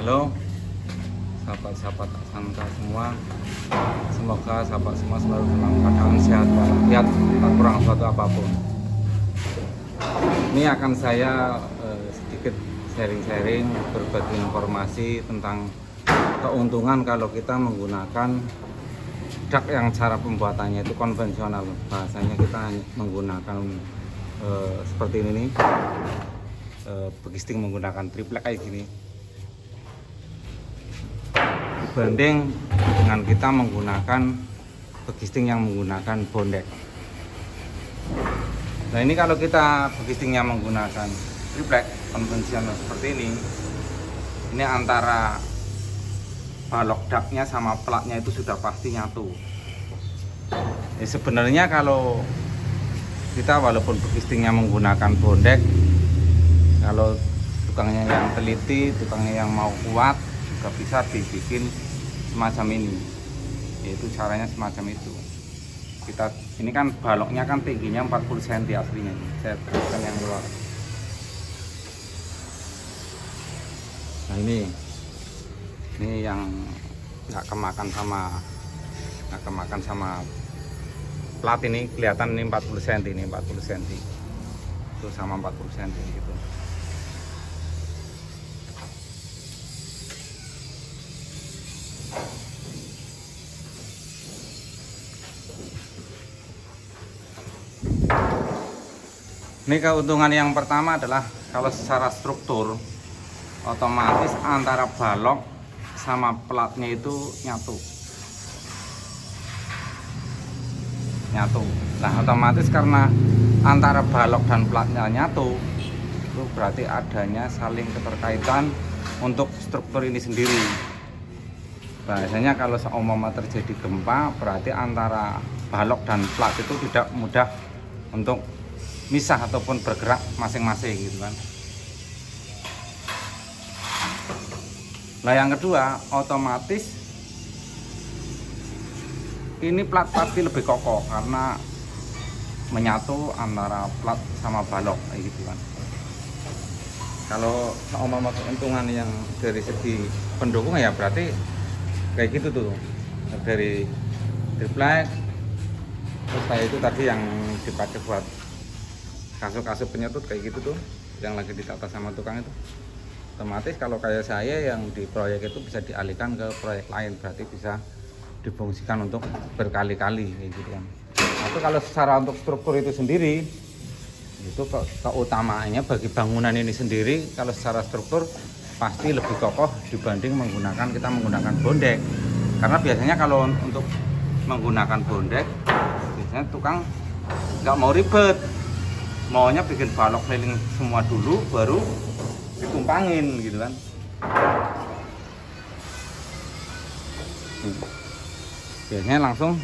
Halo sahabat-sahabat Santa semua, semoga sahabat semua selalu dalam keadaan sehat walafiat, tak kurang suatu apapun. Ini akan saya sedikit sharing-sharing, berbagi informasi tentang keuntungan kalau kita menggunakan dak yang cara pembuatannya itu konvensional. Bahasanya kita menggunakan seperti ini nih, begisting menggunakan triplek kayak gini, dibanding dengan kita menggunakan begisting yang menggunakan bondek. Nah, ini kalau kita begistingnya menggunakan triplek konvensional seperti ini antara balok daknya sama platnya itu sudah pasti nyatu. Ya, sebenarnya kalau kita walaupun begistingnya menggunakan bondek, kalau tukangnya yang teliti, tukangnya yang mau kuat, juga bisa dibikin semacam ini, yaitu caranya semacam itu. Kita ini kan baloknya kan tingginya 40 cm aslinya, saya teruskan yang luar. Nah, ini yang nggak kemakan sama plat. Ini kelihatan ini 40 cm, ini 40 cm itu sama 40 cm gitu. Ini keuntungan yang pertama adalah kalau secara struktur otomatis antara balok sama platnya itu nyatu. Nah, otomatis karena antara balok dan platnya nyatu, itu berarti adanya saling keterkaitan untuk struktur ini sendiri. Biasanya kalau seumpama terjadi gempa, berarti antara balok dan plat itu tidak mudah untuk misah ataupun bergerak masing-masing gitu kan. Nah, yang kedua, otomatis ini plat pasti lebih kokoh karena menyatu antara plat sama balok kayak gitu kan. Kalau seumpama keuntungan yang dari segi pendukung ya berarti kayak gitu tuh, dari triplek, terus kayak itu tadi yang dipakai buat kasut-kasut penyetut kayak gitu tuh, yang lagi ditata sama tukang itu. Otomatis kalau kayak saya yang di proyek itu bisa dialihkan ke proyek lain, berarti bisa difungsikan untuk berkali-kali kayak gitu kan. Atau kalau secara untuk struktur itu sendiri, itu keutamaannya bagi bangunan ini sendiri, kalau secara struktur pasti lebih kokoh dibanding kita menggunakan bondek. Karena biasanya kalau untuk menggunakan bondek, biasanya tukang nggak mau ribet, maunya bikin balok keliling semua dulu baru ditumpangin gitu kan. Biasanya langsung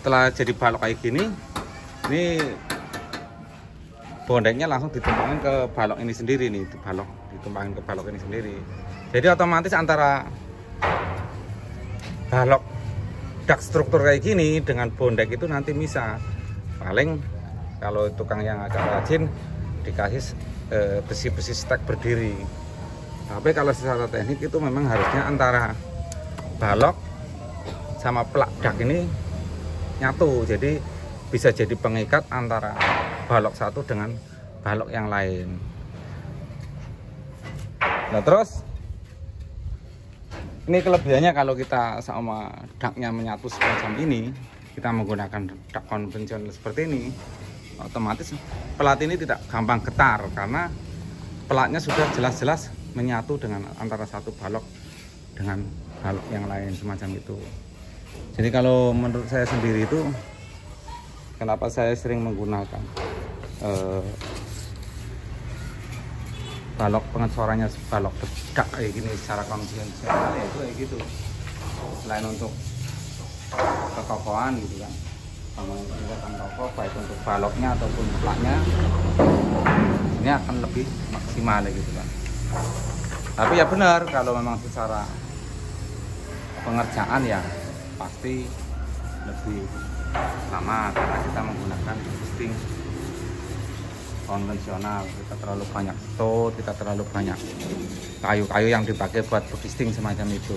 setelah jadi balok kayak gini, ini bondeknya langsung ditumpangin ke balok ini sendiri nih, ditumpangin ke balok ini sendiri. Jadi otomatis antara balok dak struktur kayak gini dengan bondek itu nanti misah. Paling kalau tukang yang agak rajin dikasih besi-besi stek berdiri. Tapi kalau secara teknik itu memang harusnya antara balok sama plat dak ini nyatu, jadi bisa jadi pengikat antara balok satu dengan balok yang lain. Nah, terus ini kelebihannya kalau kita sama daknya menyatu semacam ini, kita menggunakan dak konvensional seperti ini, otomatis plat ini tidak gampang getar karena platnya sudah jelas-jelas menyatu dengan antara satu balok dengan balok yang lain semacam itu. Jadi kalau menurut saya sendiri itu, kenapa saya sering menggunakan balok pengecorannya balok dak kayak gini secara konvensional, ya itu kayak gitu. Selain untuk kekokohan gitu kan, meningkatkan kokoh baik untuk baloknya ataupun platnya, ini akan lebih maksimal gitu kan. Tapi ya benar, kalau memang secara pengerjaan ya pasti lebih lama karena kita menggunakan begisting konvensional, kita terlalu banyak stot, kita terlalu banyak kayu-kayu yang dipakai buat begisting semacam itu.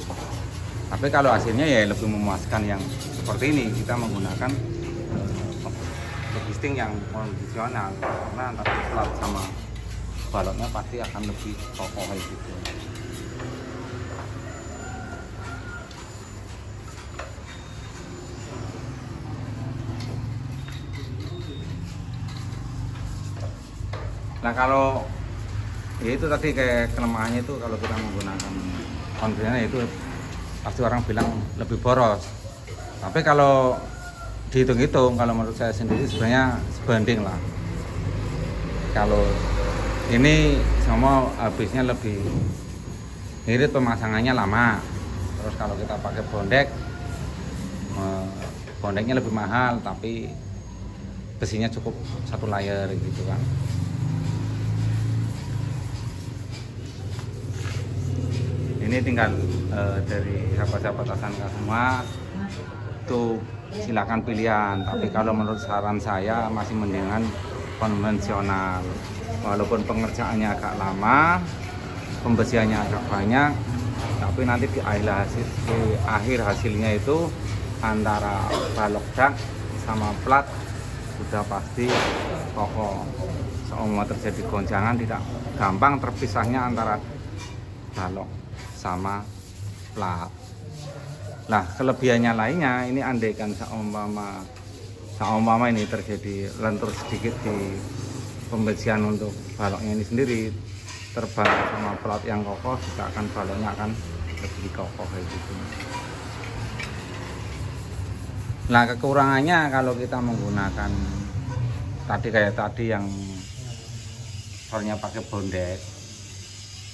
Tapi kalau hasilnya ya lebih memuaskan yang seperti ini, kita menggunakan begisting yang konvensional, karena antara plat sama baloknya pasti akan lebih kokoh kayak gitu. Nah kalau ya itu tadi kayak kelemahannya itu kalau kita menggunakan konvensional itu pasti orang bilang lebih boros. Tapi kalau dihitung-hitung, kalau menurut saya sendiri sebenarnya sebanding lah. Kalau ini semua habisnya lebih irit, pemasangannya lama. Terus kalau kita pakai bondek, bondeknya lebih mahal, tapi besinya cukup satu layer gitu kan. Ini tinggal dari sahabat-sahabat SMK semua tuh silakan pilihan, tapi kalau menurut saran saya masih mendingan konvensional, walaupun pengerjaannya agak lama, pembersihannya agak banyak, tapi nanti di akhir hasilnya itu antara balok dak sama plat sudah pasti kokoh. Seumpama terjadi goncangan tidak gampang terpisahnya antara balok sama plat. Nah kelebihannya lainnya ini andaikan seumpama ini terjadi lentur sedikit di pembersihan untuk baloknya ini sendiri, terbang sama plat yang kokoh, juga akan baloknya akan lebih kokoh kayak gitu. Nah kekurangannya kalau kita menggunakan kayak tadi yang soalnya pakai bondek,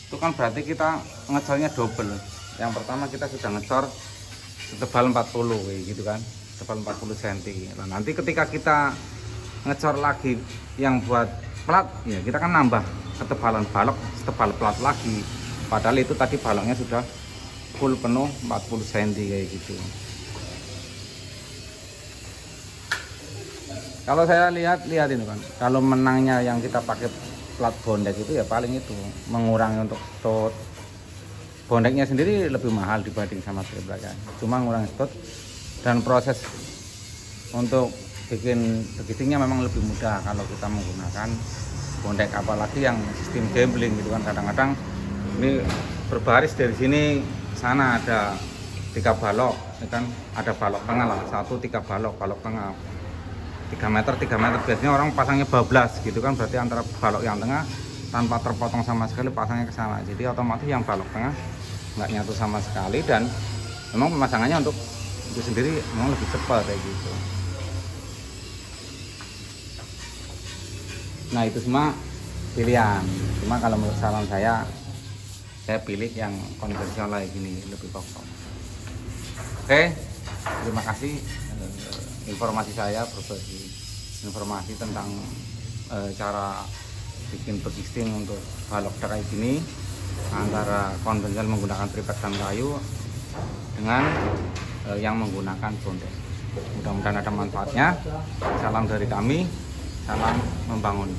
itu kan berarti kita ngecornya double. Yang pertama kita sudah ngecor setebal 40 kayak gitu kan, setebal 40 cm. Nah nanti ketika kita ngecor lagi yang buat plat, ya kita kan nambah ketebalan balok setebal plat lagi, padahal itu tadi baloknya sudah full penuh 40 cm kayak gitu. Kalau saya lihat ini kan, kalau menangnya yang kita pakai plat bondek itu ya paling itu mengurangi untuk stot. Bondeknya sendiri lebih mahal dibanding sama triplek ya, cuma ngurangi stot, dan proses untuk bikin begistingnya memang lebih mudah kalau kita menggunakan bondek, apalagi yang sistem gambling gitu kan. Kadang-kadang ini berbaris dari sini sana ada 3 balok ya kan, ada balok tengah lah, 1 3 balok tengah 3 meter biasanya orang pasangnya bablas gitu kan, berarti antara balok yang tengah tanpa terpotong sama sekali pasangnya ke sana, jadi otomatis yang balok tengah nggak nyatu sama sekali, dan memang pemasangannya untuk itu sendiri memang lebih cepat kayak gitu. Nah itu semua pilihan, cuma kalau menurut saran saya pilih yang konvensional kayak gini, lebih kokoh. Oke, terima kasih. Informasi saya berbagi informasi tentang cara bikin begisting untuk balok dak kayak gini antara konvensional menggunakan triplek dan kayu dengan yang menggunakan bondek. Mudah-mudahan ada manfaatnya. Salam dari kami, salam membangun.